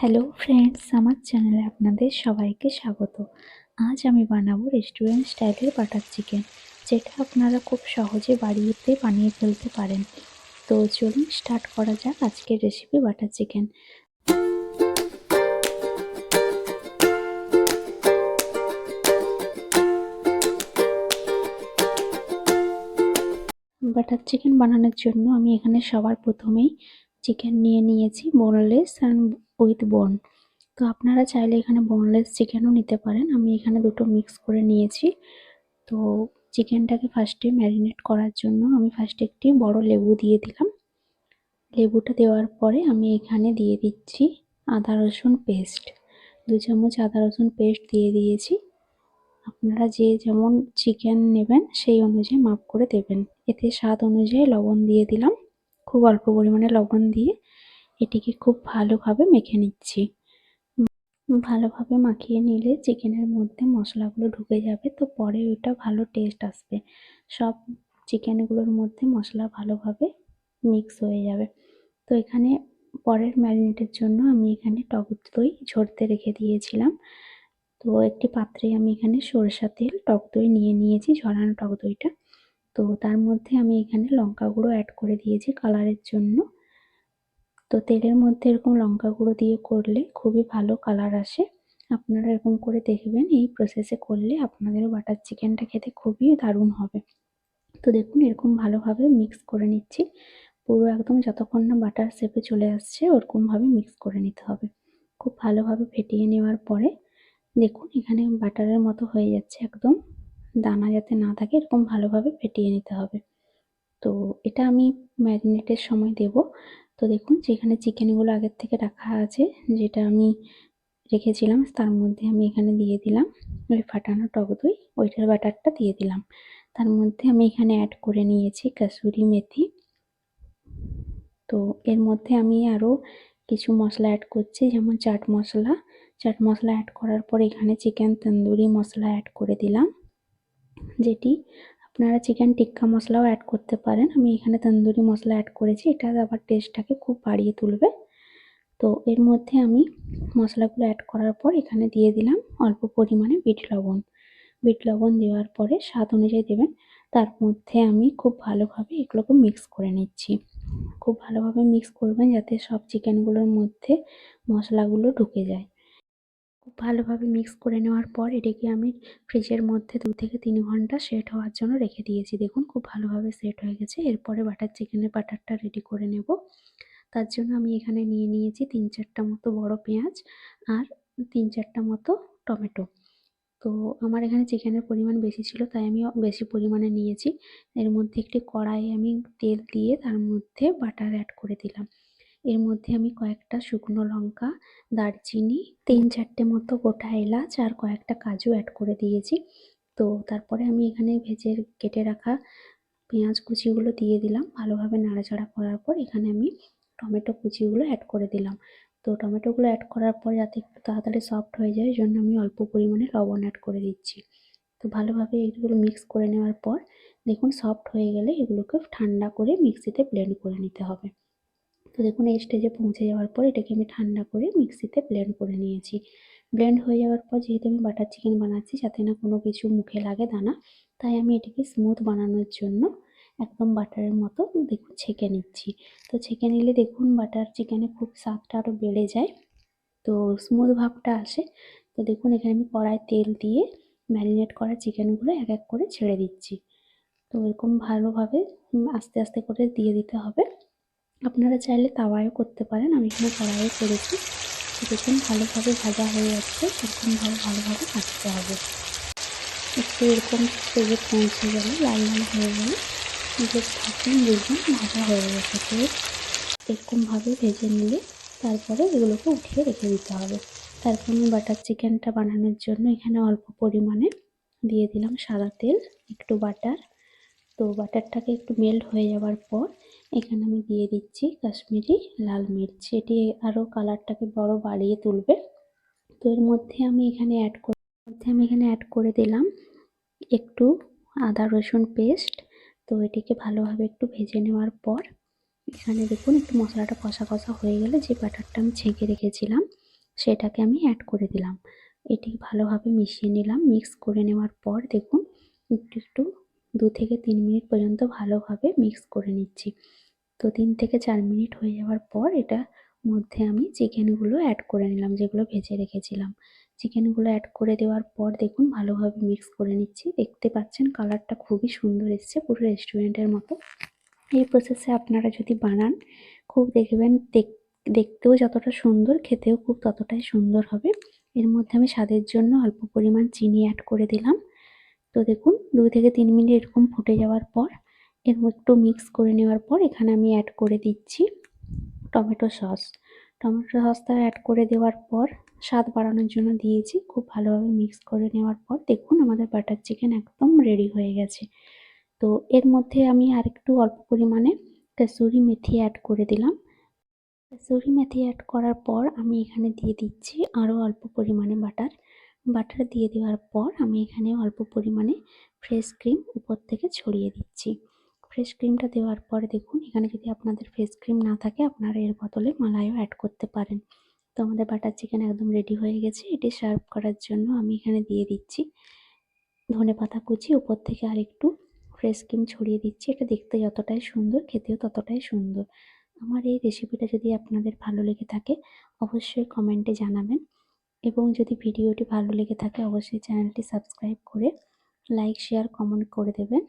Hello friends, আমার চ্যানেলে আপনাদের সবাইকে স্বাগত। আজ আমি বানাবো রেস্টুরেন্ট স্টাইলের বাটার চিকেন, যেটা আপনারা খুব সহজে বাড়িতে বানিয়ে ফেলতে পারেন। তো চলুন স্টার্ট করা যাক আজকের recipe butter chicken. Butter chicken বানানোর জন্য আমি এখানে সবার প্রথমেই চিকেন নিয়ে নিয়েছি বোনলেস অ্যান্ড উইথ বোন। তো আপনারা চাইলে এখানে বোনলেস চিকেনও নিতে পারেন। আমি এখানে দুটো মিক্স করে নিয়েছি। তো চিকেনটাকে ফার্স্টে ম্যারিনেট করার জন্য আমি ফার্স্টে একটি বড় লেবু দিয়ে দিলাম। লেবুটা দেওয়ার পরে আমি এখানে দিয়ে দিচ্ছি আদা রসুন পেস্ট। 2 চামচ আদা রসুন পেস্ট দিয়ে দিয়েছি। আপনারা যে যেমন চিকেন নেবেন সেই অনুযায়ী মাপ করে দেবেন। এতে স্বাদ অনুযায়ী লবণ দিয়ে দিলাম। খুব অল্প পরিমাণে লবণ দিয়ে এটিকে খুব ভালোভাবে মেখে নিচ্ছি। ভালোভাবে মাখিয়ে নিলে চিকেনের মধ্যে মশলাগুলো ঢুকে যাবে, তো পরে ওটা ভালো টেস্ট আসবে। সব চিকেনগুলোর মধ্যে মশলা ভালোভাবে মিক্স হয়ে যাবে। তো এখানে পরের ম্যারিনেটের জন্য আমি এখানে টক দই ঝরতে রেখে দিয়েছিলাম। তো একটি পাত্রে আমি এখানে সরষের তেল, টক দই নিয়ে নিয়েছি, ঝরানো টক দইটা। তো তার মধ্যে আমি এখানে লঙ্কা গুঁড়ো অ্যাড করে দিয়েছি কালারের জন্য। তো তেলের মধ্যে এরকম লঙ্কা গুঁড়ো দিয়ে করলে খুবই ভালো কালার আসে। আপনারা এরকম করে দেখবেন, এই প্রসেসে করলে আপনাদের বাটার চিকেনটা খেতে খুবই দারুণ হবে। তো দেখুন এরকম ভালোভাবে মিক্স করে নিচ্ছি। পুরো একদম যতক্ষণ না বাটার শেপে চলে আসছে ওরকমভাবে মিক্স করে নিতে হবে। খুব ভালোভাবে ফেটিয়ে নেওয়ার পরে দেখুন এখানে বাটারের মতো হয়ে যাচ্ছে একদম। দানা যাতে না থাকে এরকম ভালোভাবে ফেটিয়ে নিতে হবে। তো এটা আমি ম্যারিনেটের সময় দেব। তো দেখুন যেখানে চিকেনগুলো আগের থেকে রাখা আছে, যেটা আমি রেখেছিলাম, তার মধ্যে আমি এখানে দিয়ে দিলাম ওই ফাটানো টক দই, ওইটার ব্যাটারটা দিয়ে দিলাম। তার মধ্যে আমি এখানে অ্যাড করে নিয়েছি কাসুরি মেথি। তো এর মধ্যে আমি আরও কিছু মশলা অ্যাড করছি, যেমন চাট মশলা। চাট মশলা অ্যাড করার পর এখানে চিকেন তন্দুরি মশলা অ্যাড করে দিলাম, যেটি আপনারা চিকেন টিক্কা মশলাও অ্যাড করতে পারেন। আমি এখানে তন্দুরি মশলা অ্যাড করেছি, এটা আবার টেস্টটাকে খুব বাড়িয়ে তুলবে। তো এর মধ্যে আমি মশলাগুলো অ্যাড করার পর এখানে দিয়ে দিলাম অল্প পরিমাণে বিট লবণ। বিট লবণ দেওয়ার পরে স্বাদ অনুযায়ী দেবেন। তার মধ্যে আমি খুব ভালোভাবে এগুলোকে মিক্স করে নিচ্ছি। খুব ভালোভাবে মিক্স করবেন যাতে সব চিকেনগুলোর মধ্যে মশলাগুলো ঢুকে যায়। খুব ভালোভাবে মিক্স করে নেওয়ার পর এটাকে আমি ফ্রিজের মধ্যে 2 থেকে 3 ঘন্টা সেট হওয়ার জন্য রেখে দিয়েছি। দেখুন খুব ভালোভাবে সেট হয়ে গেছে। এরপরে বাটার চিকেনের বাটারটা রেডি করে নেব। তার জন্য আমি এখানে নিয়ে নিয়েছি 3-4টা মতো বড় পেঁয়াজ আর 3-4টা মতো টমেটো। তো আমার এখানে চিকেনের পরিমাণ বেশি ছিল, তাই আমি বেশি পরিমাণে নিয়েছি। এর মধ্যে একটি কড়াইয়ে আমি তেল দিয়ে তার মধ্যে বাটার অ্যাড করে দিলাম। এর মধ্যে আমি কয়েকটা শুকনো লঙ্কা, দারচিনি, 3-4টে মতো গোটা এলাচ আর কয়েকটা কাজু অ্যাড করে দিয়েছি। তো তারপরে আমি এখানে ভেজে কেটে রাখা পেঁয়াজ কুচিগুলো দিয়ে দিলাম। ভালোভাবে নাড়াচাড়া করার পর এখানে আমি টমেটো কুচিগুলো অ্যাড করে দিলাম। তো টমেটোগুলো অ্যাড করার পর যাতে একটু তাড়াতাড়ি সফট হয়ে যায়, জন্য আমি অল্প পরিমাণে লবণ অ্যাড করে দিচ্ছি। তো ভালোভাবে এগুলো মিক্স করে নেওয়ার পর দেখুন সফট হয়ে গেলে এগুলোকে ঠান্ডা করে মিক্সিতে ব্লেন্ড করে নিতে হবে। তো দেখুন এই স্টেজে পৌঁছে যাওয়ার পর এটাকে আমি ঠান্ডা করে মিক্সিতে ব্লেন্ড করে নিয়েছি। ব্লেন্ড হয়ে যাওয়ার পর যেহেতু আমি বাটার চিকেন বানাচ্ছি যাতে না কোনো কিছু মুখে লাগে দানা, তাই আমি এটাকে স্মুথ বানানোর জন্য একদম বাটারের মতো দেখুন ছেঁকে নিচ্ছি। তো ছেঁকে নিলে দেখুন বাটার চিকেনে খুব স্বাদটা আরও বেড়ে যায়। তো স্মুথ ভাবটা আসে। তো দেখুন এখানে আমি কড়ায় তেল দিয়ে ম্যারিনেট করা চিকেনগুলো এক এক করে ছেড়ে দিচ্ছি। তো এরকম ভালোভাবে আস্তে আস্তে করে দিয়ে দিতে হবে। আপনারা চাইলে তাওয়ায়ও করতে পারেন, আমি এখানে কড়াইয়ে করেছি। তো দেখুন ভালোভাবে ভাজা হয়ে যাচ্ছে, এরকমভাবে ভালোভাবে ভাজতে হবে। একটু এরকম স্টেজে পৌঁছে গেলে, লাল লাল হয়ে গেলে তখন বুঝবেন ভাজা হয়ে গেছে। তো এরকমভাবে ভেজে নিলে তারপরে এগুলোকে উঠিয়ে রেখে দিতে হবে। তারপর আমি বাটার চিকেনটা বানানোর জন্য এখানে অল্প পরিমাণে দিয়ে দিলাম সাদা তেল, একটু বাটার। তো বাটারটাকে একটু মেল্ট হয়ে যাওয়ার পর এখানে আমি দিয়ে দিচ্ছি কাশ্মীরি লাল মির্চ, এটি আরও কালারটাকে বড় বাড়িয়ে তুলবে। তো এর মধ্যে আমি এখানে অ্যাড করে দিলাম একটু আদা রসুন পেস্ট। তো এটিকে ভালোভাবে একটু ভেজে নেওয়ার পর এখানে দেখুন একটু মশলাটা কষা কষা হয়ে গেলে যে বাটারটা আমি ছেঁকে রেখেছিলাম সেটাকে আমি অ্যাড করে দিলাম। এটি ভালোভাবে মিশিয়ে নিলাম। মিক্স করে নেওয়ার পর দেখুন একটু একটু 2 থেকে 3 মিনিট পর্যন্ত ভালোভাবে মিক্স করে নিচ্ছি। তো 3 থেকে 4 মিনিট হয়ে যাওয়ার পর এটার মধ্যে আমি চিকেনগুলো অ্যাড করে নিলাম, যেগুলো ভেজে রেখেছিলাম। চিকেনগুলো অ্যাড করে দেওয়ার পর দেখুন ভালোভাবে মিক্স করে নিচ্ছি। দেখতে পাচ্ছেন কালারটা খুবই সুন্দর এসছে, পুরো রেস্টুরেন্টের মতো। এই প্রসেসে আপনারা যদি বানান খুব দেখবেন দেখতেও যতটা সুন্দর, খেতেও খুব ততটাই সুন্দর হবে। এর মধ্যে আমি স্বাদের জন্য অল্প পরিমাণ চিনি অ্যাড করে দিলাম। তো দেখুন 2 থেকে 3 মিনিট এরকম ফুটে যাওয়ার পর একটু মিক্স করে নেওয়ার পর এখানে আমি অ্যাড করে দিচ্ছি টমেটো সস। টমেটো সসটা অ্যাড করে দেওয়ার পর স্বাদ বাড়ানোর জন্য দিয়েছি। খুব ভালোভাবে মিক্স করে নেওয়ার পর দেখুন আমাদের বাটার চিকেন একদম রেডি হয়ে গেছে। তো এর মধ্যে আমি আরেকটু অল্প পরিমাণে কাসুরি মেথি অ্যাড করে দিলাম। কাসুরি মেথি অ্যাড করার পর আমি এখানে দিয়ে দিচ্ছি আরও অল্প পরিমাণে বাটার। বাটার দিয়ে দেওয়ার পর আমি এখানে অল্প পরিমাণে ফ্রেশ ক্রিম উপর থেকে ছড়িয়ে দিচ্ছি। ফ্রেশ ক্রিমটা দেওয়ার পর দেখুন এখানে যদি আপনাদের ফ্রেশ ক্রিম না থাকে আপনারা এর বদলে মালাইও অ্যাড করতে পারেন। তো আমাদের বাটার চিকেন একদম রেডি হয়ে গেছে। এটি সার্ভ করার জন্য আমি এখানে দিয়ে দিচ্ছি ধনেপাতা কুচি, উপর থেকে আরেকটু ফ্রেশ ক্রিম ছড়িয়ে দিচ্ছি। এটা দেখতে যতটাই সুন্দর, খেতেও ততটাই সুন্দর। আমার এই রেসিপিটা যদি আপনাদের ভালো লেগে থাকে অবশ্যই কমেন্টে জানাবেন, এবং যদি ভিডিওটি ভালো লেগে থাকে অবশ্যই চ্যানেলটি সাবস্ক্রাইব করে লাইক, শেয়ার, কমেন্ট করে দেবেন।